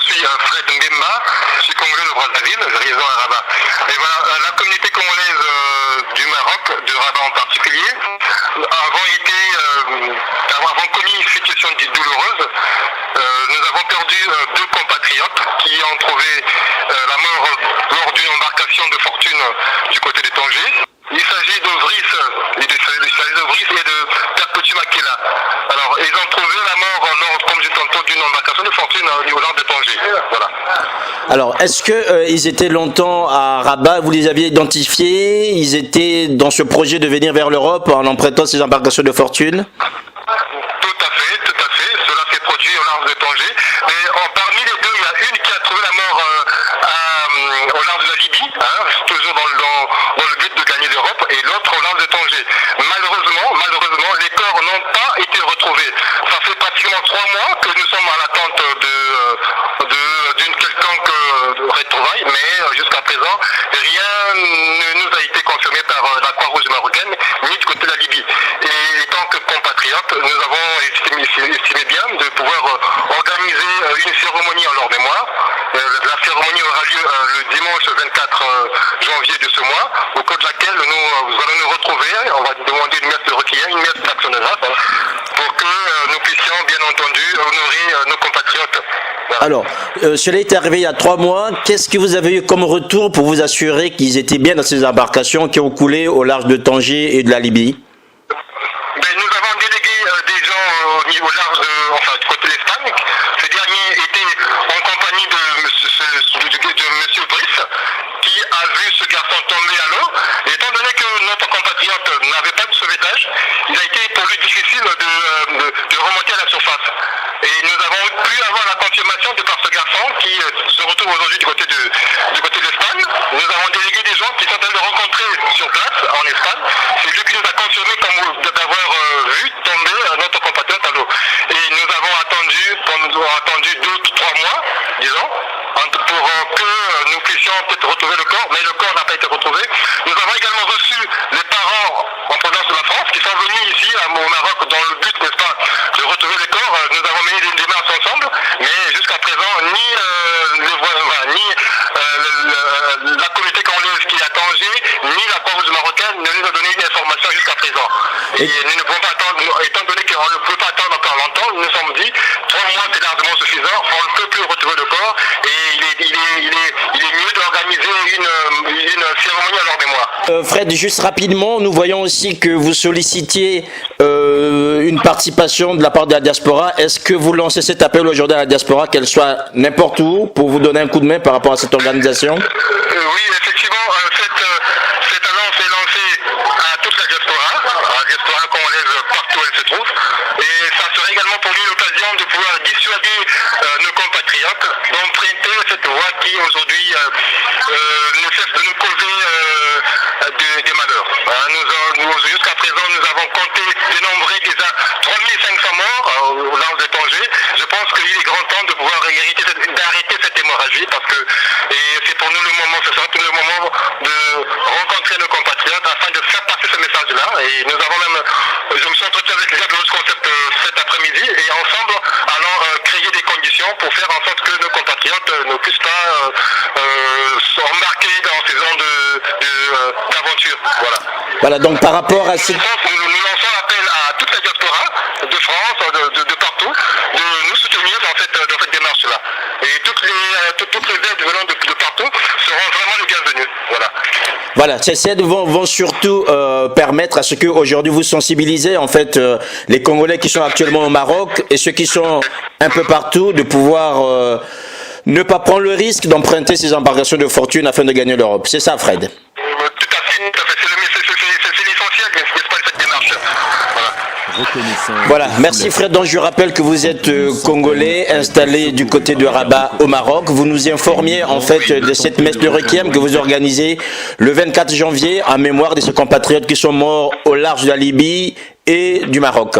suis Fred Mbemba, je suis congolais de Brazzaville, je réside à Rabat. Et voilà, la communauté congolaise du Maroc, de Rabat en particulier, avons connu une situation douloureuse. Nous avons perdu deux compatriotes qui ont trouvé la mort lors d'une embarcation de fortune du côté de Tanger. Il s'agit de Vris et de Perpetu Makela. Alors, ils ont trouvé la mort lors, comme je dis tantôt, d'une embarcation de fortune au niveau de Tanger. Voilà. Alors, est-ce qu'ils étaient longtemps à Rabat? Vous les aviez identifiés? Ils étaient dans ce projet de venir vers l'Europe en empruntant ces embarcations de fortune? Tout à fait. Cela s'est produit au large de Tanger. Et parmi les deux, il y a une qui a trouvé la mort au large de la Libye, toujours dans le but de gagner l'Europe, et l'autre au large de Tanger. Malheureusement, les corps n'ont pas été retrouvés. Ça fait pratiquement 3 mois que nous sommes à l'attente d'une quelconque retrouvaille, mais jusqu'à présent, rien ne nous a été confirmé par la Croix-Rouge marocaine, ni du côté de la Libye. Et tant que compatriotes, nous avons estimé bien de pouvoir organiser une cérémonie en leur mémoire. La cérémonie aura lieu le dimanche 24 janvier de ce mois, au cours de laquelle nous allons nous retrouver. On va demander une messe de requiem, une messe d'action de grâce, pour que nous puissions bien entendu honorer nos compatriotes. Voilà. Alors, cela est arrivé il y a 3 mois. Qu'est-ce que vous avez eu comme retour pour vous assurer qu'ils étaient bien dans ces embarcations qui ont coulé au large de Tanger et de la Libye? Nous avons délégué des gens au niveau large, du côté de l'Espagne. Ce dernier était en compagnie de M. Brice, qui a vu ce garçon tomber à l'eau. Et étant donné que notre compatriote n'avait pas de sauvetage, il a été pour lui difficile de remonter à la surface. Et nous avons pu avoir la confirmation de par ce garçon qui se retrouve aujourd'hui du côté de l'Espagne. Nous avons délégué des gens qui sont en train de rencontrer sur place en Espagne. C'est lui qui nous a confirmé d'avoir vu tomber notre compatriote à l'eau. Et nous avons attendu 2 ou 3 mois, disons, pour que nous puissions peut-être retrouver le corps, mais le corps n'a pas été retrouvé. Nous avons également reçu les parents en provenance de la France qui sont venus ici au Maroc dans le but, n'est-ce pas, de retrouver les corps. Nous avons mené des démarches ensemble, mais jusqu'à présent, ni la communauté congolaise qui est à Tanger, ni la Croix-Rouge marocaine ne nous a donné une information jusqu'à présent. Et nous ne pouvons pas attendre, étant donné qu'on ne peut pas attendre encore longtemps, nous nous sommes dit 3 mois c'est largement suffisant, on ne peut plus retrouver le corps et il est mieux d'organiser une cérémonie à leur mémoire. Fred, juste rapidement, nous voyons aussi que vous sollicitiez une participation de la part de la diaspora. Est-ce que vous lancez cet appel aujourd'hui à la diaspora, qu'elle soit n'importe où, pour vous donner un coup de main par rapport à cette organisation? Oui, effectivement, cette annonce est lancée à toute la diaspora congolaise partout où elle se trouve. Et ça serait également pour nous l'occasion de pouvoir dissuader nos compatriotes d'emprunter cette voie qui aujourd'hui ne cesse de nous causer des malheurs. Jusqu'à présent, nous avons compté dénombrer déjà 3500 morts au large de Tanger. Je pense qu'il est grand temps de pouvoir d'arrêter cette hémorragie parce que c'est pour nous le moment, ce sera tout le moment de rencontrer nos compatriotes afin de faire passer ce message-là. Et nous avons même, je me suis entretenu avec les Diabolos Concept cet après-midi et ensemble allons créer des conditions pour faire en sorte que nos compatriotes ne puissent pas s'embarquer dans ces zones d'aventure. Voilà, donc par rapport à ces... Nous lançons l'appel à toute la diaspora de France, de partout, de nous soutenir dans cette démarche-là. Et toutes les aides venant de partout seront vraiment les bienvenues. Voilà, ces aides vont surtout permettre à ce que aujourd'hui vous sensibilisez en fait les Congolais qui sont actuellement au Maroc et ceux qui sont un peu partout de pouvoir ne pas prendre le risque d'emprunter ces embarcations de fortune afin de gagner l'Europe. C'est ça, Fred? Tout à fait. C'est l'essentiel, n'est-ce pas, de cette démarche. Voilà, merci Fred. Donc je rappelle que vous êtes congolais installé du côté de Rabat au Maroc. Vous nous informiez en fait de cette messe de requiem que vous organisez le 24 janvier en mémoire de ces compatriotes qui sont morts au large de la Libye et du Maroc.